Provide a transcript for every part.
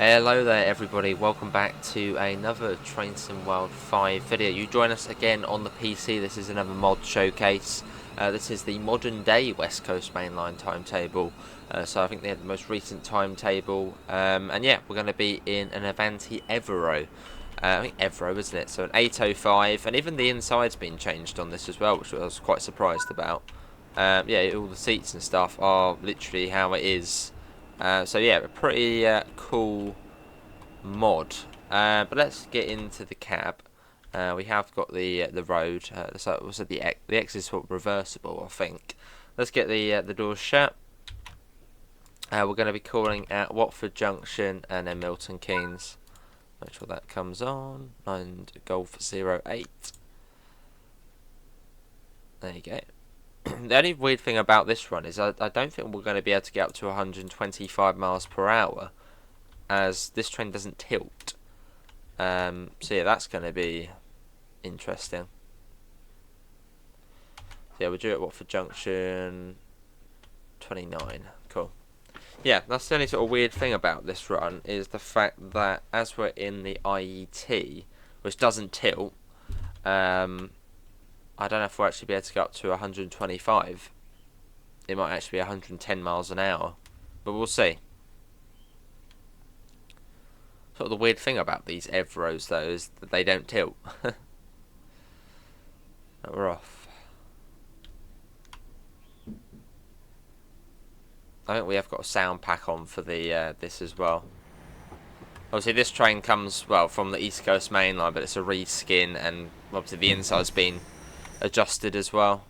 Hello there everybody, welcome back to another Train Sim World 5 video. You join us again on the PC. This is another mod showcase. This is the modern day West Coast mainline timetable. So I think they had the most recent timetable. And yeah, we're going to be in an Avanti Evero. I think Evero, isn't it? So an 805, and even the inside's been changed on this as well, which I was quite surprised about. Yeah, all the seats and stuff are literally how it is. So yeah, a pretty cool mod. But let's get into the cab. We have got the road. So it was the X is sort of reversible, I think. Let's get the doors shut. We're going to be calling at Watford Junction and then Milton Keynes. Make sure that comes on. And Golf 08. There you go. The only weird thing about this run is I don't think we're going to be able to get up to 125 miles per hour, as this train doesn't tilt. So yeah, that's going to be interesting. So yeah, we'll do it at Watford Junction 29. Cool. Yeah, that's the only sort of weird thing about this run, is the fact that as we're in the IET, which doesn't tilt, I don't know if we'll actually be able to go up to 125. It might actually be 110 miles an hour, but we'll see. Sort of the weird thing about these Everos though is that they don't tilt. We're off. I think we have got a sound pack on for the this as well. Obviously this train comes, well, from the East Coast main line, but it's a reskin, and obviously the inside's been adjusted as well.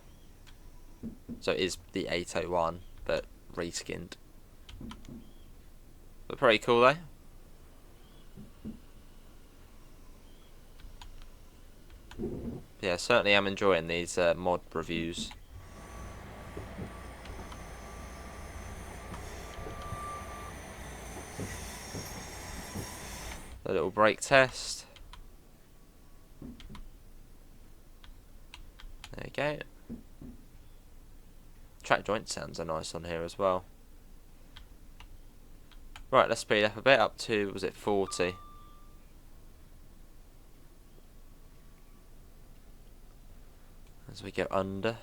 So it is the 801, but reskinned. But pretty cool though. Yeah, certainly am enjoying these mod reviews. A little brake test. There you go. Track joint sounds are nice on here as well. Right, let's speed up a bit, up to, was it 40? As we go under.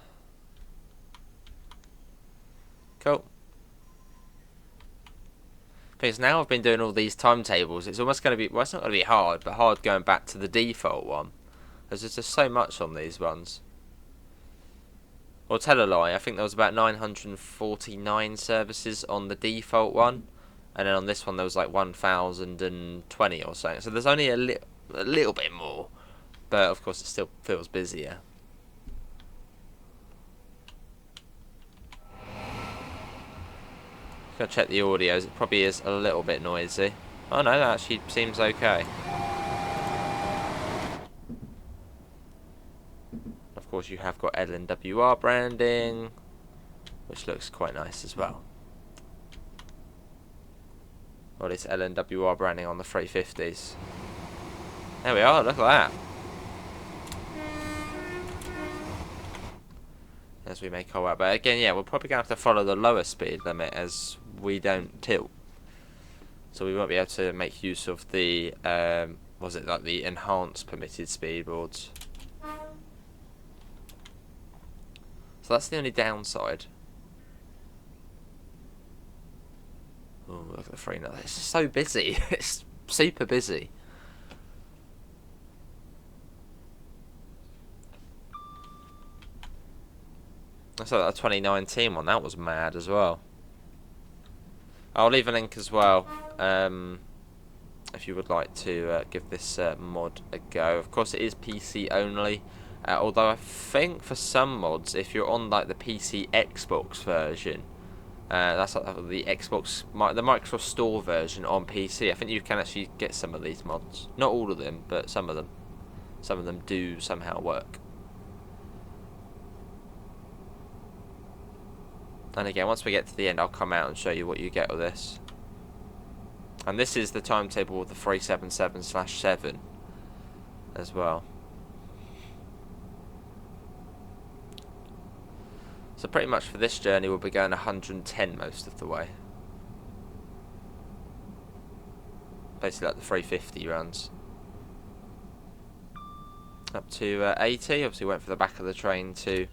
Cool. Because now I've been doing all these timetables, it's almost going to be, well, it's not going to be hard, but hard going back to the default one. Because there's just so much on these ones. Or tell a lie, I think there was about 949 services on the default one. And then on this one there was like 1,020 or something. So there's only a little bit more. But of course it still feels busier. Gotta check the audios, it probably is a little bit noisy. Oh no, that actually seems okay. Of course you have got LNWR branding, which looks quite nice as well. Well, it's LNWR branding on the 350s. There we are, look at that. As we make our way, but again, yeah, we're probably going to have to follow the lower speed limit as we don't tilt. So we won't be able to make use of the, was it like the enhanced permitted speed boards. So that's the only downside. Oh, look at the free now. It's just so busy. It's super busy. I saw that 2019 one. That was mad as well. I'll leave a link as well if you would like to give this mod a go. Of course, it is PC only. Although I think for some mods, if you're on like the PC Xbox version, that's like the Xbox, the Microsoft Store version on PC. I think you can actually get some of these mods. Not all of them, but some of them. Some of them do somehow work. And again, once we get to the end, I'll come out and show you what you get with this. And this is the timetable of the 377/7 as well. So pretty much for this journey, we'll be going 110 most of the way. basically like the 350 runs. Up to 80, obviously went for the back of the train to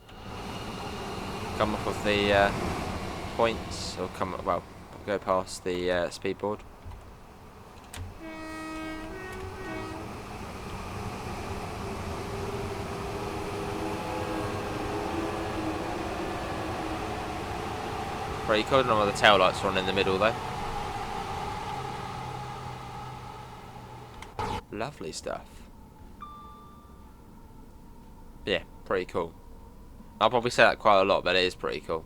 come off of the points, or go past the speed board. Pretty cool. I don't know why the tail lights are on in the middle though. Lovely stuff. Yeah, pretty cool. I'll probably say that quite a lot, but it is pretty cool.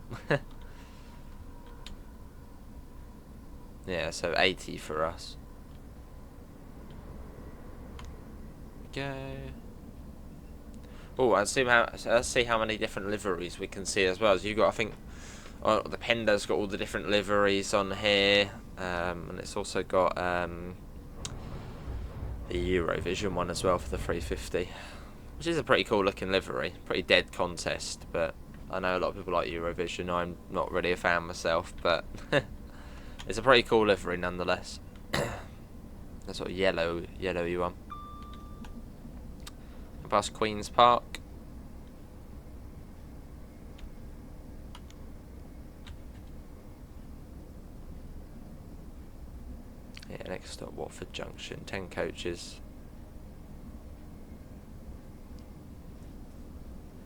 Yeah, so 80 for us. Go. Oh, let's see how many different liveries we can see as well. So you've got, I think, the Penda's got all the different liveries on here, and it's also got the Eurovision one as well for the 350, which is a pretty cool looking livery. Pretty dead contest, but I know a lot of people like Eurovision. I'm not really a fan myself, but it's a pretty cool livery nonetheless. That sort of yellowy one. Past Queen's Park. Yeah, next stop Watford Junction. 10 coaches.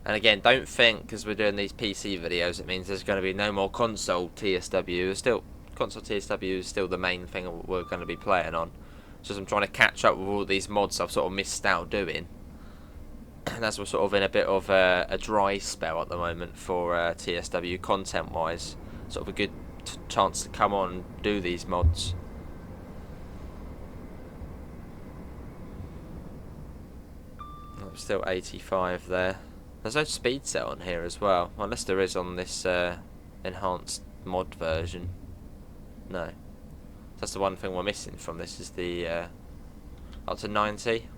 And again, don't think because we're doing these PC videos it means there's going to be no more console TSW. Console TSW is still the main thing we're going to be playing on. So I'm trying to catch up with all these mods I've sort of missed out doing. And as we're sort of in a bit of a dry spell at the moment for TSW content-wise, sort of a good chance to come on and do these mods. Still 85 there. There's no speed set on here as well, unless there is on this enhanced mod version. No. That's the one thing we're missing from this, is the up to 90.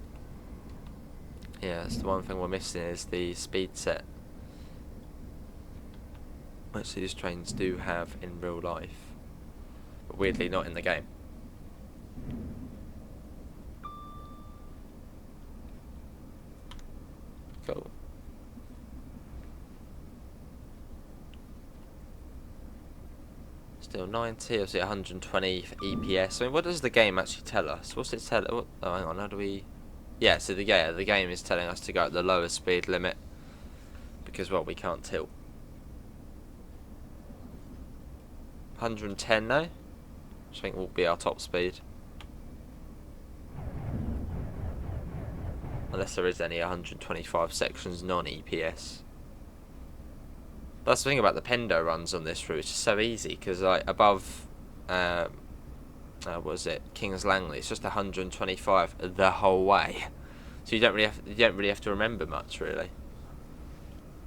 Yeah, that's the one thing we're missing, is the speed set, which these trains do have in real life, but weirdly not in the game. Cool. Still 90, obviously 120 for EPS. I mean, what does the game actually tell us? What's it tell? Oh, hang on, how do we... Yeah, so the game is telling us to go at the lowest speed limit because, well, we can't tilt. 110 now, which I think will be our top speed. Unless there is any 125 sections non-EPS. That's the thing about the Pendo runs on this route. It's just so easy because, like, above, what was it, Kings Langley, it's just 125 the whole way. So you don't really have to remember much, really.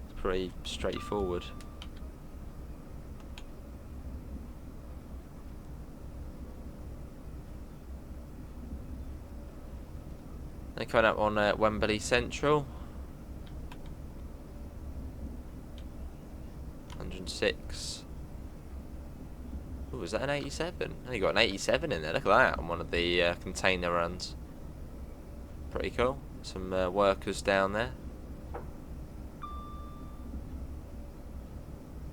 It's pretty straightforward. They're coming up on Wembley Central. 106. Oh, is that an 87? Oh, you got an 87 in there. Look at that on one of the container runs. Pretty cool. Some workers down there.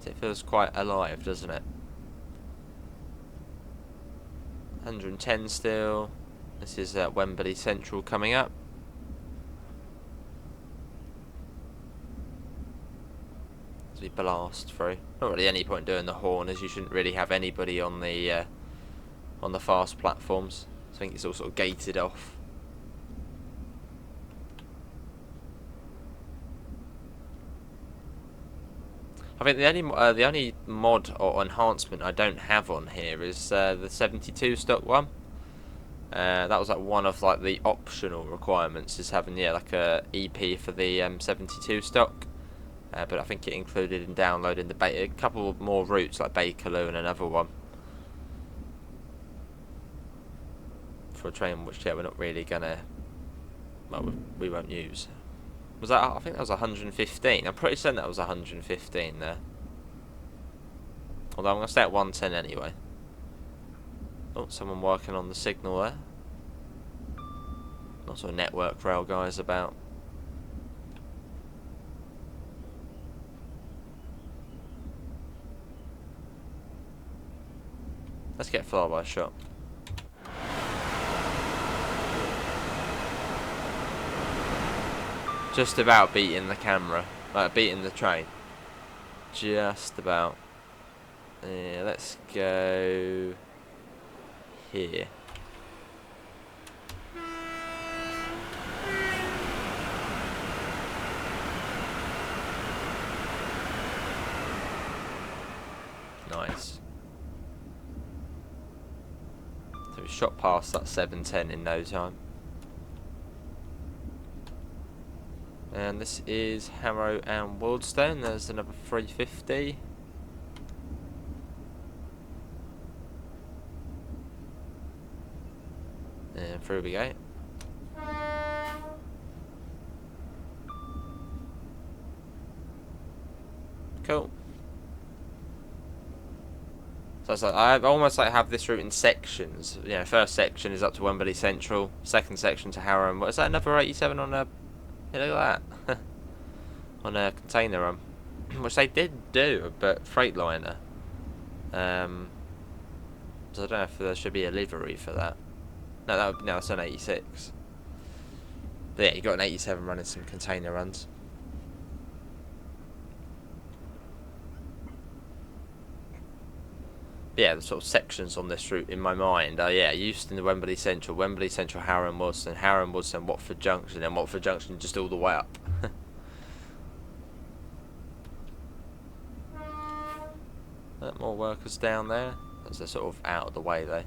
It feels quite alive, doesn't it? 110 still. This is Wembley Central coming up. As we blast through. Not really any point doing the horn, as you shouldn't really have anybody on the fast platforms. I think it's all sort of gated off. I think the only mod or enhancement I don't have on here is the 72 stock one. That was like one of like the optional requirements, is having like a EP for the 72 stock. But I think it included in downloading a couple more routes like Bakerloo and another one for a train which we're not really gonna, well, we won't use. Was that? I think that was 115. I'm pretty certain that was 115 there. Although I'm gonna stay at 110 anyway. Oh, someone working on the signal there. Lots of Network Rail guys about. Let's get flyby shot. Just about beating the camera, like beating the train. Just about. Yeah, let's go here. Nice. So we shot past that 710 in no time. And this is Harrow and Euston. There's another 350. And through we go. Cool. So it's like, I almost like have this route in sections. You know, first section is up to Wembley Central. Second section to Harrow and what is that? Another 87 on a. Yeah, look at that. On a container run, which they did do, but Freightliner. So I don't know if there should be a livery for that. No, it's an 86. But yeah, you got an 87 running some container runs. But yeah, the sort of sections on this route in my mind are Euston to Wembley Central, Harrow and Euston, Watford Junction, and Watford Junction just all the way up. More workers down there. As they're sort of out of the way though.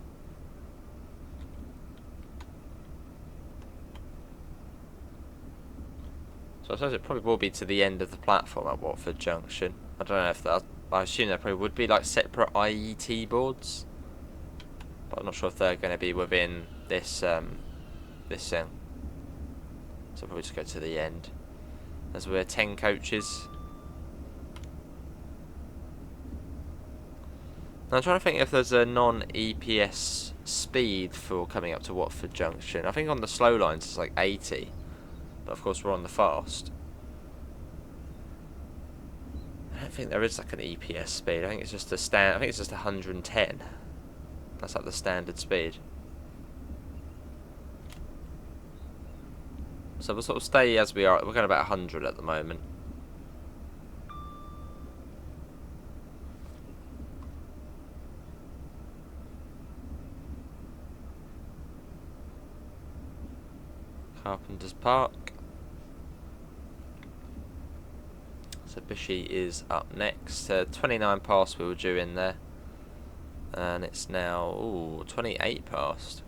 So I suppose it probably will be to the end of the platform at Watford Junction. I don't know if that. I assume there probably would be like separate IET boards, but I'm not sure if they're going to be within this this thing. So we'll probably just go to the end. As we're 10 coaches. I'm trying to think if there's a non-EPS speed for coming up to Watford Junction. I think on the slow lines it's like 80, but of course we're on the fast. I don't think there is like an EPS speed. I think it's just I think it's just 110. That's like the standard speed. So we'll sort of stay as we are. We're going about 100 at the moment. Carpenter's Park. So Bushy is up next. 29 past we were due in there. And it's now 28 past.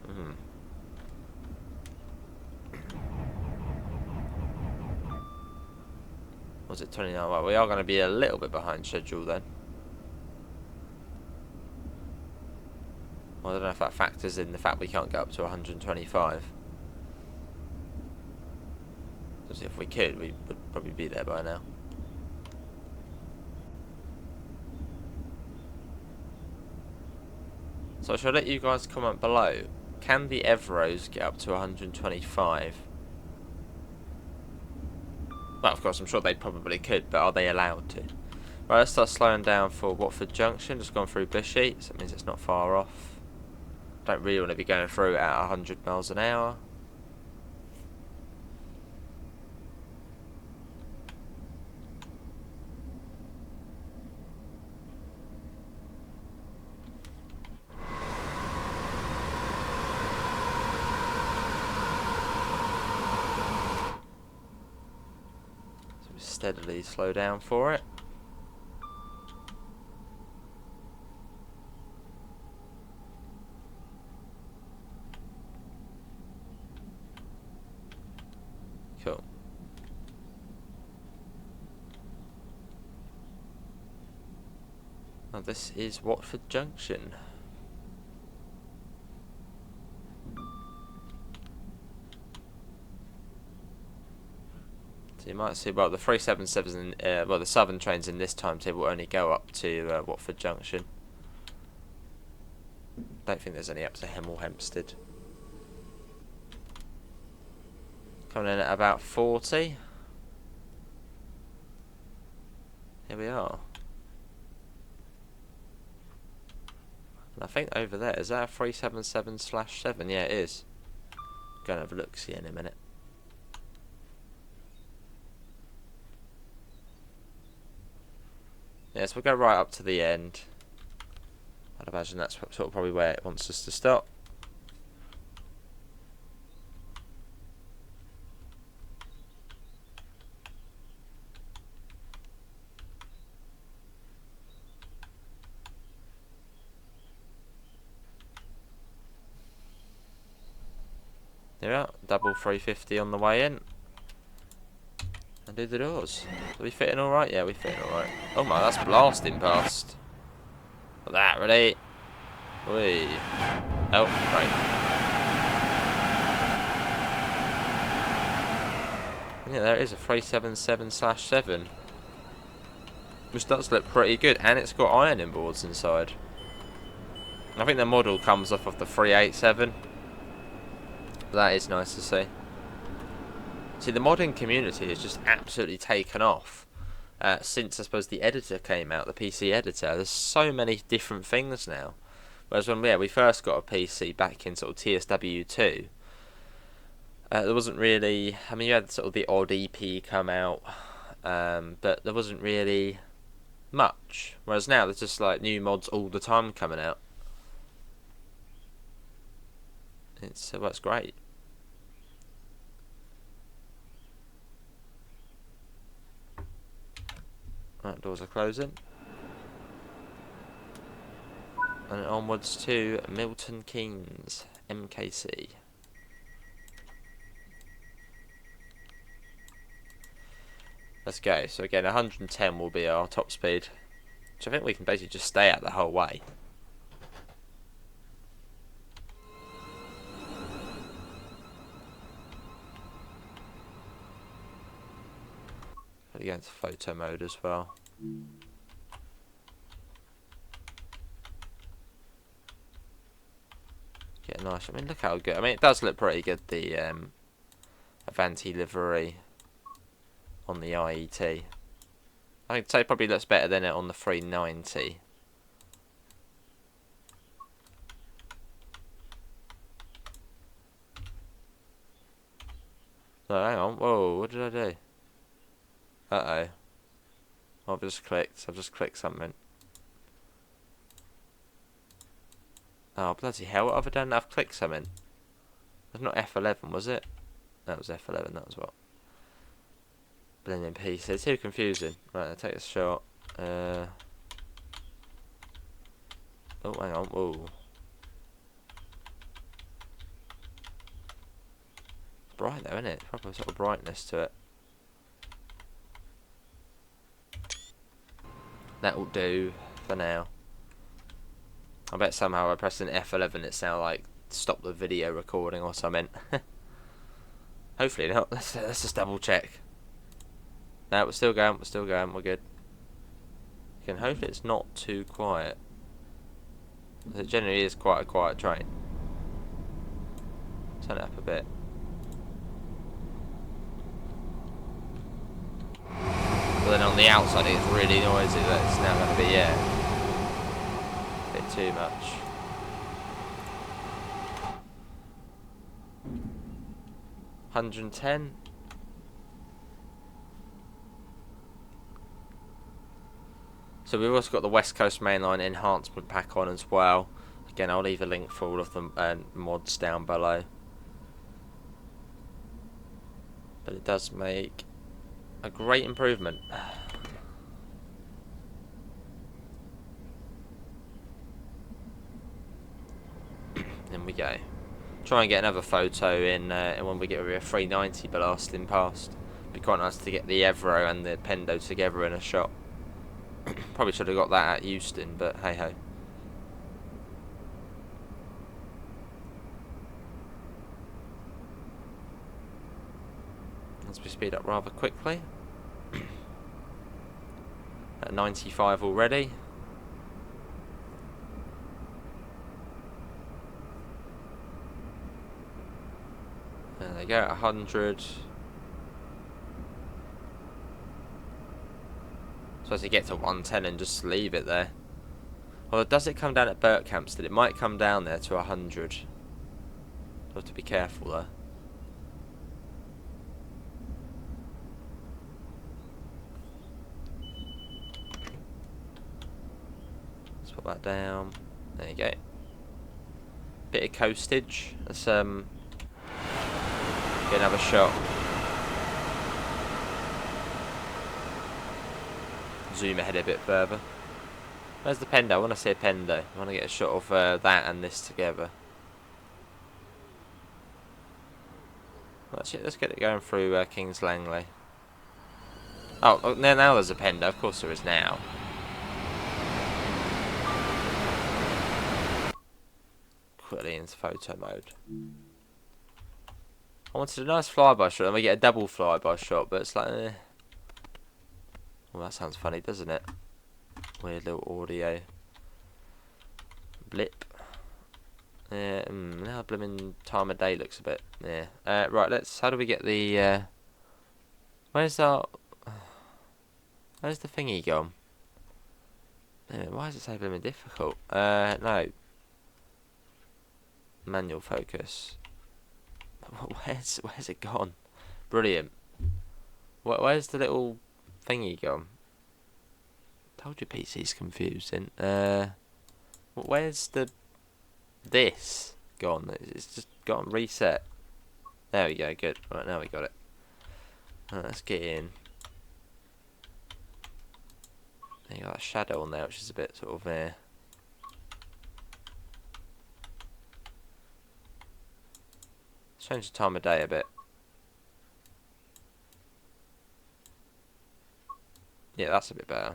Was it 29? Well, we are going to be a little bit behind schedule then. Well, I don't know if that factors in the fact we can't get up to 125. Because if we could, we would probably be there by now. So shall I let you guys comment below? Can the Everos get up to 125? Well, of course, I'm sure they probably could, but are they allowed to? Right, let's start slowing down for Watford Junction. Just gone through Bushy, so that means it's not far off. Don't really want to be going through at 100 miles an hour. Steadily slow down for it. Cool. Now this is Watford Junction. So you might see, well, the 377s, well, the southern trains in this timetable only go up to Watford Junction. Don't think there's any up to Hemel Hempstead. Coming in at about 40. Here we are. And I think over there, is that a 377/7? Yeah, it is. Go and have a look, see in a minute. Yes, we'll go right up to the end. I'd imagine that's sort of probably where it wants us to stop. There we are, double 350 on the way in. And do the doors. Are we fitting alright? Yeah, we fitting alright. Oh my, that's blasting past. Look at that, ready? Whee. Oh, right. Yeah, there it is, a 377/7. Which does look pretty good, and it's got ironing boards inside. I think the model comes off of the 387. That is nice to see. See, the modding community has just absolutely taken off since, I suppose, the editor came out, the PC editor. There's so many different things now. Whereas when we first got a PC back in sort of TSW2, there wasn't really... I mean, you had sort of the odd EP come out, but there wasn't really much. Whereas now, there's just like new mods all the time coming out. Well, it's great. Right, doors are closing. And onwards to Milton Keynes, MKC. Let's go. So again, 110 will be our top speed. Which I think we can basically just stay at the whole way. Go into photo mode as well. Get nice. I mean, look how good. I mean, it does look pretty good. The Avanti livery on the IET. I'd say it probably looks better than it on the 390. No, hang on. Whoa, what did I do? Uh-oh. I've just clicked something. Oh, bloody hell, what have I done? I've clicked something. It's not F11, was it? That was F11, that was what? Blending PC. It's too confusing. Right, I'll take a shot. Oh, hang on. Whoa. It's bright though, isn't it? Proper sort of brightness to it. That will do for now. I bet somehow by pressing F11 it's now like stop the video recording or something. Hopefully not. Let's just double check. No, we're still going, we're good. Again, hopefully it's not too quiet. It generally is quite a quiet train. Turn it up a bit. But then on the outside it's really noisy, that's now going to be, yeah, a bit too much. $110. So we've also got the West Coast Mainline enhancement pack on as well. Again, I'll leave a link for all of the mods down below. But it does make a great improvement. In we go. Try and get another photo in when we get a 390 blasting past. Be quite nice to get the Evro and the Pendo together in a shot. Probably should have got that at Euston, but hey ho. As we speed up rather quickly. At 95 already. There they go, 100. Supposed to get to 110 and just leave it there. Well, does it come down at Berkhamsted? It might come down there to 100. I'll have to be careful there. Let's put that down. There you go. Bit of coastage. Let's get another shot. Zoom ahead a bit further. Where's the Pendo? I want to see a Pendo. I want to get a shot of that and this together. Let's get it going through Kings Langley. Oh, now there's a Pendo. Of course there is now. Quickly into photo mode. I wanted a nice flyby shot, and we get a double flyby shot, but it's like, well, that sounds funny, doesn't it? Weird little audio blip. Yeah, now blooming time of day looks a bit. Yeah. Right. How do we get the? Where's the thingy gone? Why is it so blooming difficult? No. Manual focus. Where's it gone? Brilliant. Where's the little thingy gone? Told you PC's confusing. Where's this gone? It's just gone reset. There we go. Good. Right, now we got it. Right, let's get in. You got that shadow on there, which is a bit sort of change the time of day a bit. Yeah, that's a bit better.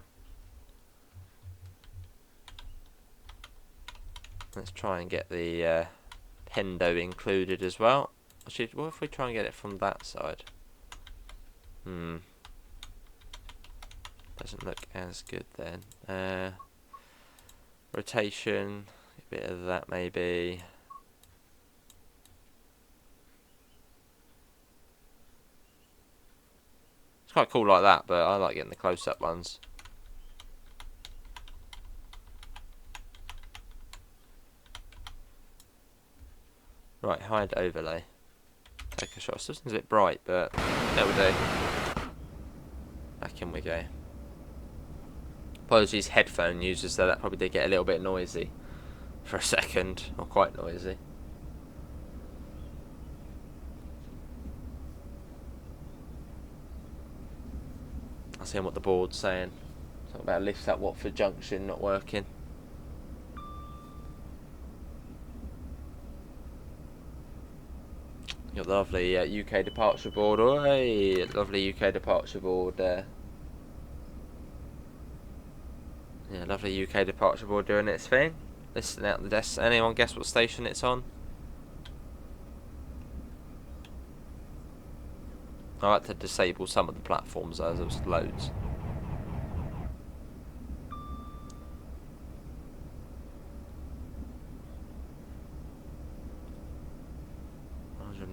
Let's try and get the Pendo included as well. Actually, what if we try and get it from that side? Doesn't look as good then. Rotation, a bit of that maybe. It's quite cool like that, but I like getting the close-up ones. Right, hide overlay. Take a shot. Still seems a bit bright, but that will do. Back in we go. Apologies, headphone users, though that probably did get a little bit noisy for a second, or quite noisy. I'll see what the board's saying. Something about lift at Watford Junction not working. Got the lovely UK departure board. Oh, hey, lovely UK departure board there. Yeah, lovely UK departure board doing its thing. Listening out the desk. Anyone guess what station it's on? I like to disable some of the platforms as there was loads.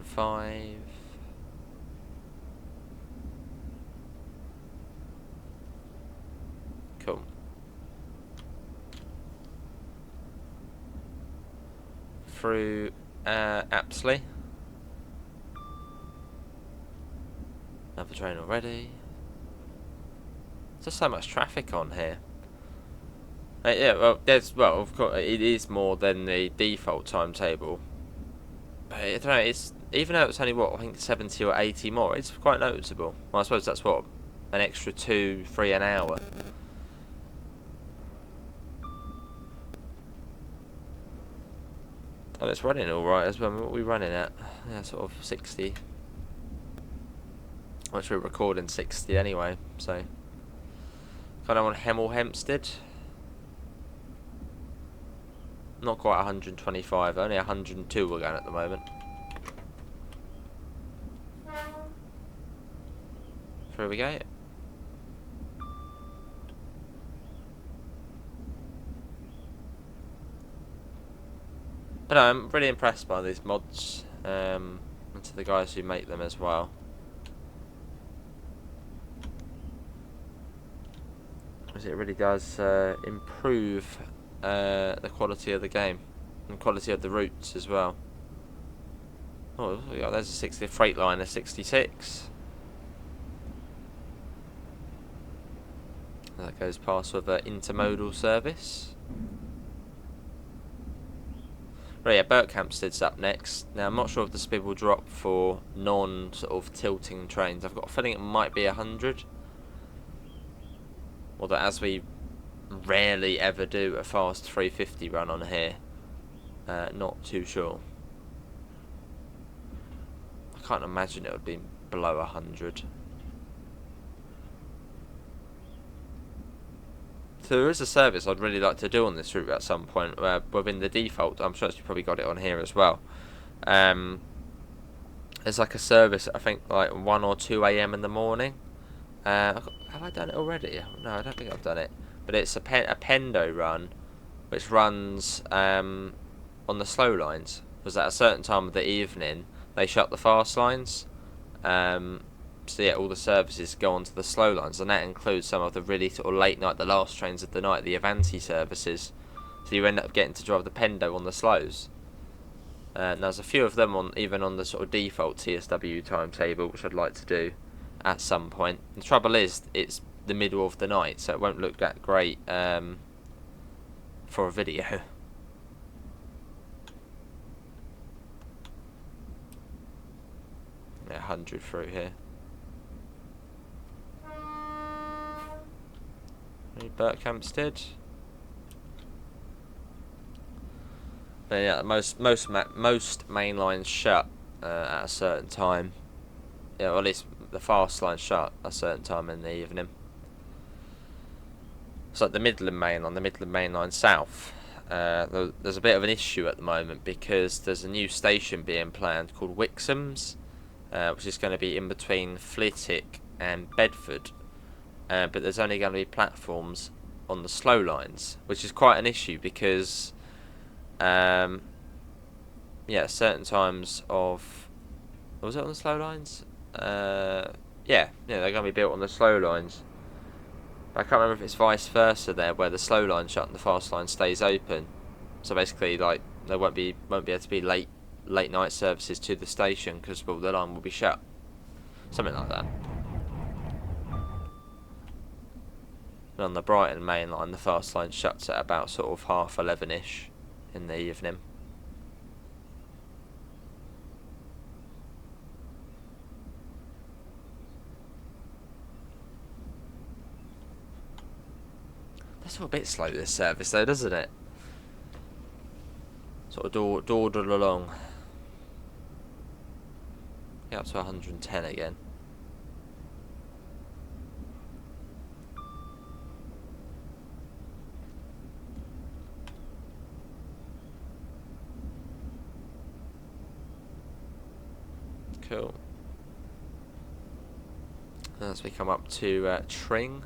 Five. Cool. Through Apsley. Another train already. There's just so much traffic on here. Yeah, well, of course, it is more than the default timetable. But I don't know, it's, even though it's only, what, I think 70 or 80 more, it's quite noticeable. Well, I suppose that's, what, an extra 2-3 an hour. And it's running alright as well. What are we running at? Yeah, sort of 60. Which we're recording 60 anyway, so. Kind of on Hemel Hempstead. Not quite 125, only 102 we're going at the moment. Through we go. But no, I'm really impressed by these mods. and to the guys who make them as well. As it really does improve the quality of the game and quality of the routes as well. Oh, yeah, there's a 60 Freightliner 66. That goes past with an intermodal service. Right, yeah, Berkhamsted's up next. Now, I'm not sure if the speed will drop for non-sort of tilting trains. I've got a feeling it might be 100. Although, as we rarely ever do a fast 350 run on here, not too sure. I can't imagine it would be below 100. So there is a service I'd really like to do on this route at some point within the default. I'm sure you probably got it on here as well. There's like a service, I think like 1 or 2 a.m. in the morning. Have I done it already? No, I don't think I've done it. But it's a Pendo run, which runs on the slow lines. Because at a certain time of the evening, they shut the fast lines. So yeah, all the services go onto the slow lines, and that includes some of the really sort of late night, the last trains of the night, the Avanti services. So you end up getting to drive the Pendo on the slows. And there's a few of them on, even on the sort of default TSW timetable, which I'd like to do at some point. The trouble is, it's the middle of the night, so it won't look that great for a video. Yeah, 100 through here. Berkhamsted. But yeah, most main lines shut at a certain time. Yeah, or at least the fast lines shut at a certain time in the evening. It's like the Midland Main Line, the Midland Main Line South. There's a bit of an issue at the moment because there's a new station being planned called Wixham's, which is going to be in between Flitwick and Bedford. But there's only going to be platforms on the slow lines, which is quite an issue because, yeah, certain times of, was it on the slow lines? Yeah, they're going to be built on the slow lines. But I can't remember if it's vice versa there, where the slow line shut and the fast line stays open. So basically, like, there won't be able to be late night services to the station because the line will be shut. Something like that. And on the Brighton main line, the fast line shuts at about sort of 11:30ish in the evening. That's all a bit slow, this service though, doesn't it? Sort of dawdle along. Get up to 110 again. Cool. As we come up to Tring.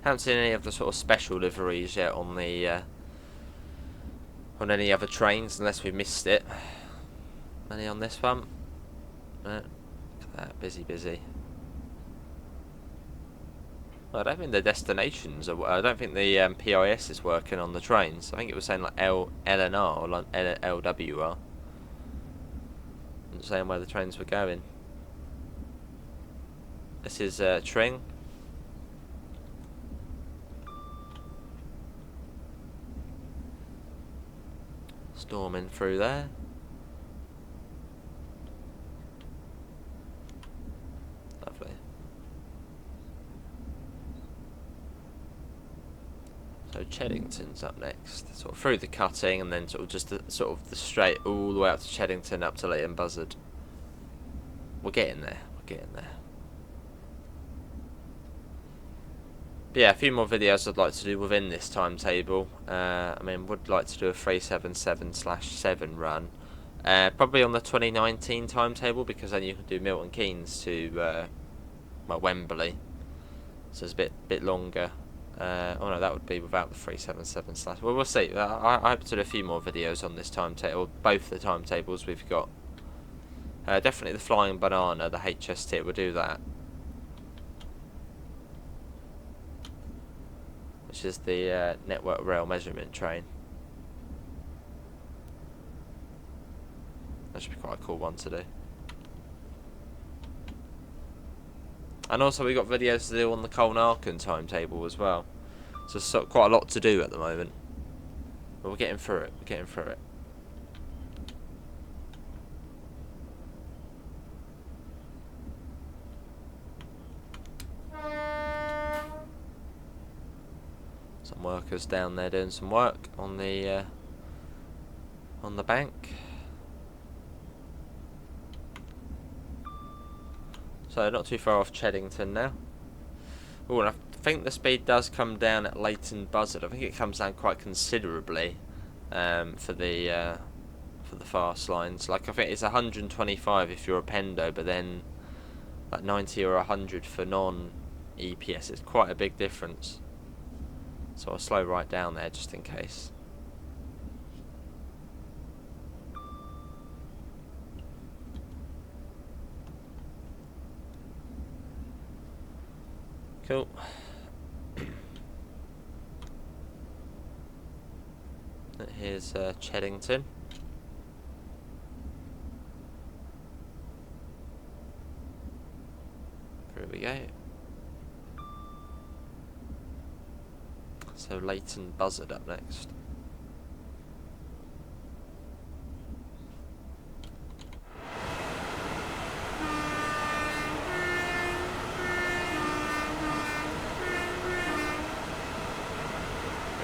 Haven't seen any of the sort of special liveries yet on the on any other trains, unless we missed it. Any on this one? Look at that, busy. Well, I don't think the destinations are. I don't think the PIS is working on the trains. I think it was saying like LNR or like LWR. Saying where the trains were going. This is Tring. Storming through there. Lovely. So Cheddington's up next, sort of through the cutting, and then sort of just the straight all the way up to Cheddington, up to Leighton Buzzard. We're getting there. But yeah, a few more videos I'd like to do within this timetable. I mean, would like to do a 377/7 run, probably on the 2019 timetable, because then you can do Milton Keynes to Wembley, so it's a bit longer. Oh no, that would be without the 377/. Well, we'll see. I hope to do a few more videos on this timetable, both the timetables we've got. Definitely the Flying Banana, the HST, will do that. Which is the network rail measurement train. That should be quite a cool one to do. And also we got videos to do on the Colnarken timetable as well. So it's quite a lot to do at the moment. But we're getting through it. We're getting through it. Some workers down there doing some work on the bank. So not too far off Cheddington now. Oh, and I think the speed does come down at Leighton Buzzard. I think it comes down quite considerably for the fast lines. Like I think it's 125 if you're a Pendo, but then like 90 or 100 for non-EPS. It's quite a big difference. So I'll slow right down there just in case. Cool. Here's Cheddington. Here we go. So Leighton Buzzard up next.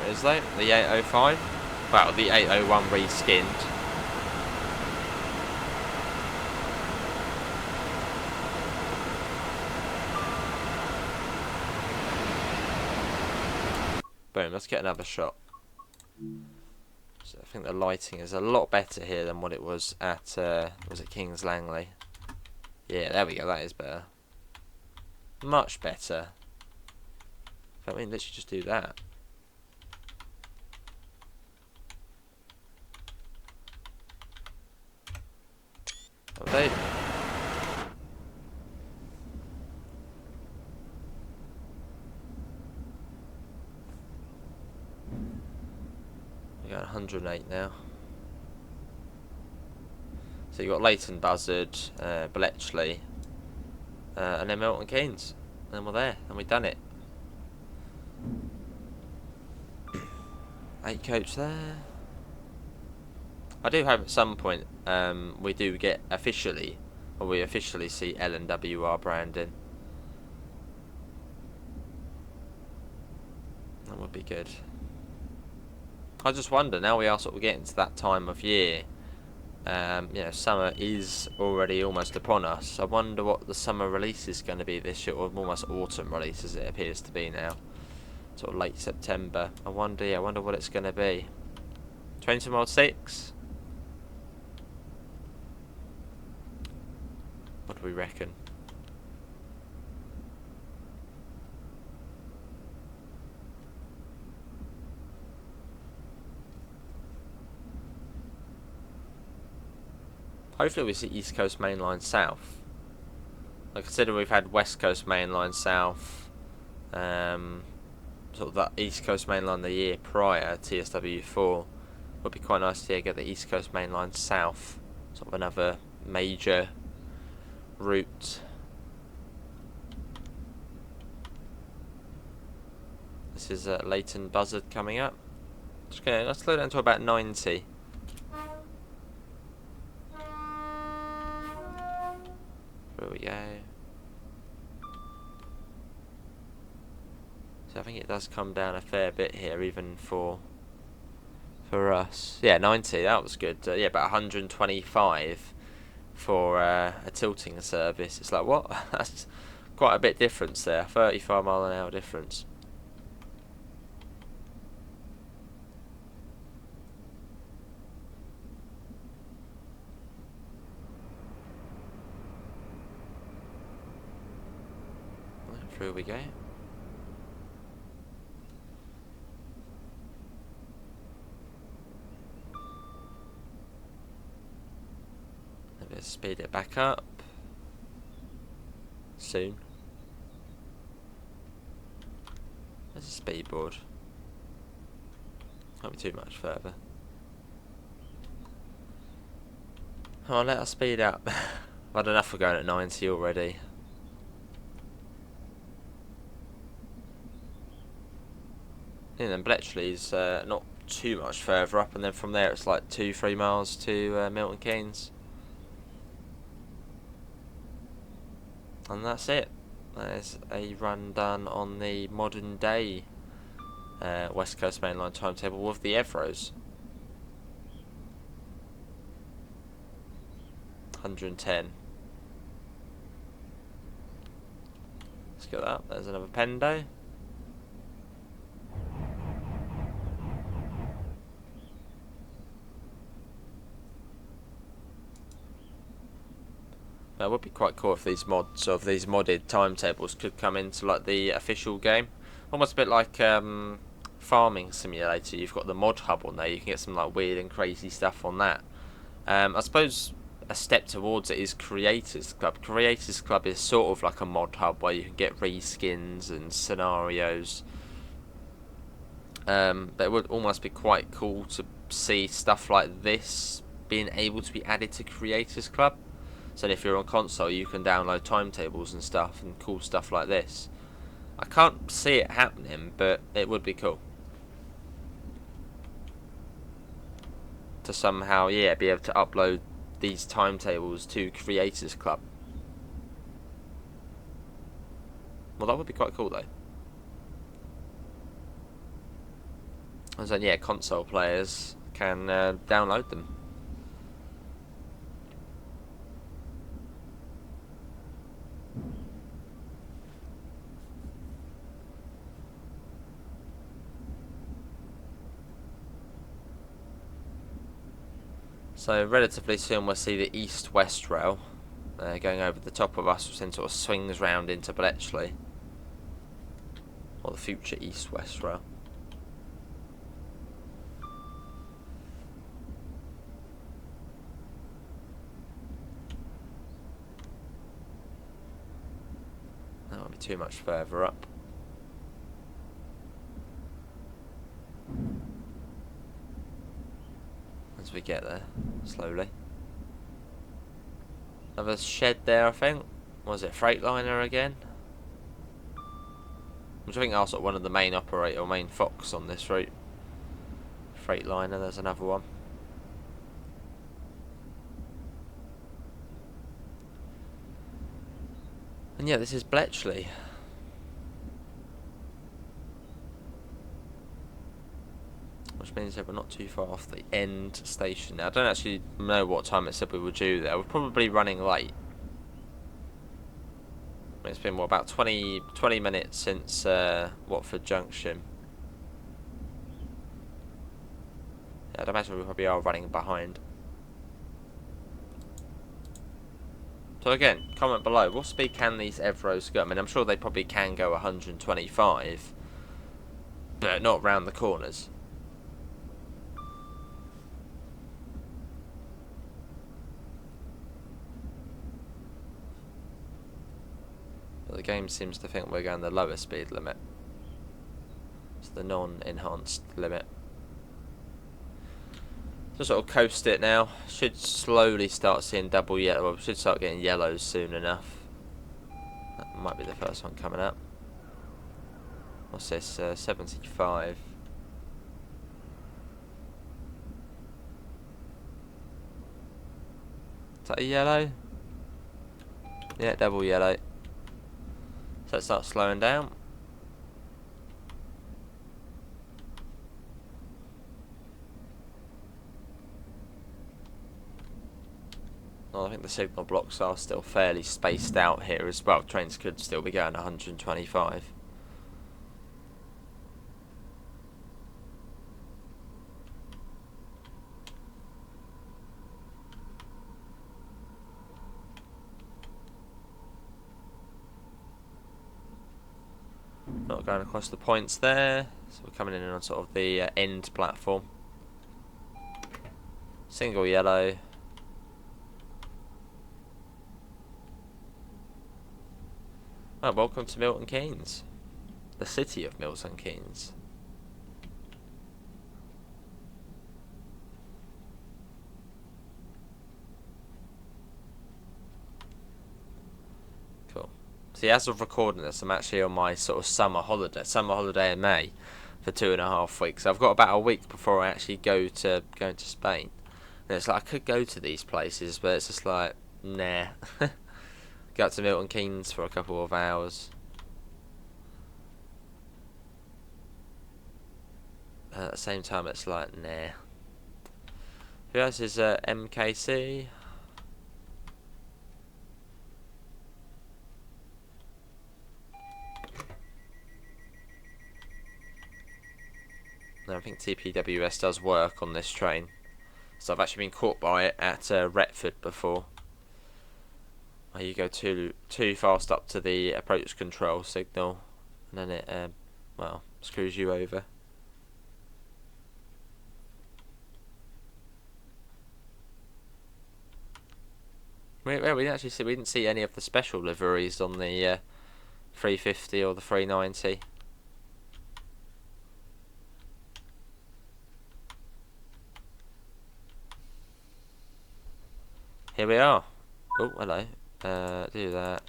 There is though, the 805. Well, the 801 reskinned. Boom, let's get another shot. So I think the lighting is a lot better here than what it was at, was it Kings Langley? Yeah, there we go, that is better. Much better. I mean, literally just do that. Update. We got 108 now. So you got Leighton Buzzard, Bletchley, and then Milton Keynes, and then we're there, and we've done it. 8 coach there. I do hope at some point we do get officially, or we officially see LNWR branding. That would be good. I just wonder, now we are sort of getting to that time of year, you know, summer is already almost upon us. I wonder what the summer release is going to be this year, or almost autumn release as it appears to be now. Sort of late September. I wonder what it's going to be. 20-mile-6? What do we reckon? Hopefully we see East Coast Mainline South. I consider we've had West Coast Mainline South, sort of that East Coast Mainline the year prior, TSW4. Would be quite nice to get the East Coast Mainline South, sort of another major route. This is Leighton Buzzard coming up. Just gonna, let's slow down to about 90. There we go. So I think it does come down a fair bit here, even for us. Yeah, 90. That was good. Yeah, about 125 for a tilting service. It's like, what? That's quite a bit difference there. 35 mile an hour difference. Through we go. Let's speed it back up. Soon. There's a speed board. Can't be too much further. Oh, let us speed up. I don't know if we're going at 90 already. And then Bletchley's not too much further up, and then from there it's like 2-3 miles to Milton Keynes. And that's it. There's a run done on the modern day West Coast Mainline timetable with the Evros. 110. Let's get that. There's another Pendo. It would be quite cool if these mods of these modded timetables could come into like the official game. Almost a bit like Farming Simulator. You've got the mod hub on there. You can get some like weird and crazy stuff on that. I suppose a step towards it is Creators Club. Creators Club is sort of like a mod hub where you can get reskins and scenarios. But it would almost be quite cool to see stuff like this being able to be added to Creators Club. So if you're on console, you can download timetables and stuff and cool stuff like this. I can't see it happening, but it would be cool to somehow, yeah, be able to upload these timetables to Creators Club. Well, that would be quite cool though. And then, yeah, console players can download them. So relatively soon we'll see the east-west rail going over the top of us, which then sort of swings round into Bletchley, or the future east-west rail. That won't be too much further up. As we get there, slowly. Another shed there, I think. Was it Freightliner again? Which I think are sort of one of the main main Fox on this route. Freightliner, there's another one. And yeah, this is Bletchley. Which means that we're not too far off the end station now. I don't actually know what time it said we were due there. We're probably running late. It's been, what, about 20 minutes since Watford Junction. Yeah, I'd imagine we probably are running behind. So again, comment below, what speed can these Evros go? I mean, I'm sure they probably can go 125, but not round the corners. But the game seems to think we're going the lower speed limit. It's the non-enhanced limit. So sort of coast it now. Should slowly start seeing double yellow. Well, we should start getting yellows soon enough. That might be the first one coming up. What's this? 75. Is that a yellow? Yeah, double yellow. So it starts slowing down. Oh, I think the signal blocks are still fairly spaced out here as well. Trains could still be going 125. Not going across the points there, so we're coming in on sort of the end platform. Single yellow. Oh, welcome to Milton Keynes, the city of Milton Keynes. Cool. See, as of recording this, I'm actually on my sort of summer holiday in May for 2.5 weeks. I've got about a week before I actually going to Spain. And it's like I could go to these places, but it's just like, nah. Go up to Milton Keynes for a couple of hours. At the same time, it's like, nah. Who else is MKC? No, I think TPWS does work on this train. So I've actually been caught by it at Retford before. You go too fast up to the approach control signal, and then it well, screws you over. We didn't see any of the special liveries on the 350 or the 390. Here we are. Oh, hello. Do that,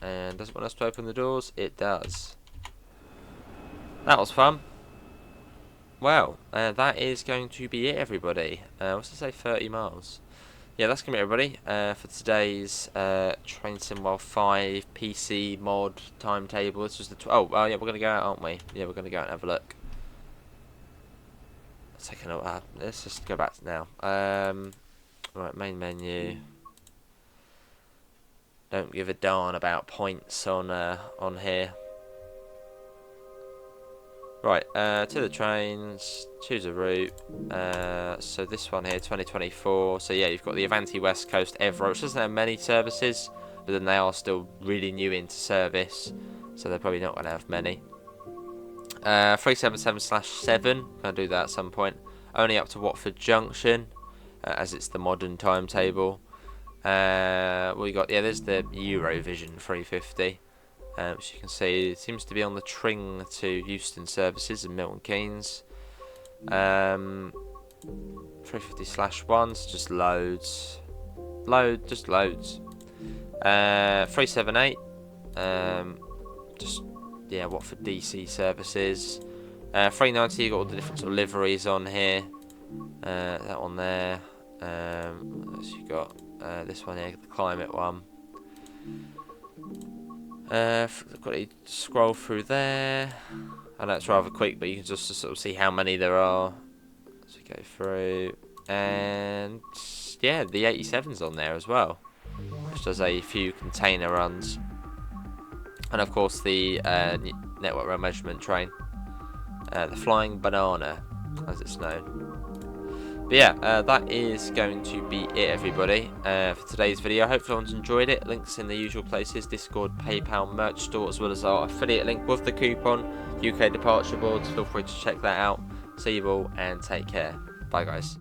and does it want us to open the doors? It does. That was fun. Well, that is going to be it, everybody. What's to say, 30 miles? Yeah, that's going to be everybody for today's Train Sim World 5 PC mod timetable. This was the yeah, we're going to go out, aren't we? Yeah, we're going to go out and have a look. Let's just go back to now. Right, main menu. Don't give a darn about points on here. Right, to the trains, choose a route. So this one here, 2024. So yeah, you've got the Avanti West Coast Evro, which doesn't have many services, but then they are still really new into service, so they're probably not going to have many. 377/7, gonna do that at some point. Only up to Watford Junction, as it's the modern timetable. We got there's the Eurovision 350. As you can see, it seems to be on the Tring to Euston services in Milton Keynes. 350/1, so just loads. Just loads. 378, Watford DC services. 390, you got all the different sort of liveries on here. That one there. What else you got? This one here, the climate one. Got to scroll through there. I know it's rather quick, but you can just sort of see how many there are. So go through, and yeah, the 87's on there as well, which does a few container runs, and of course the network rail measurement train, the Flying Banana, as it's known. But yeah, that is going to be it, everybody, for today's video. Hopefully everyone's enjoyed it. Links in the usual places: Discord, PayPal, merch store, as well as our affiliate link with the coupon, UK departure boards. Feel free to check that out. See you all and take care. Bye, guys.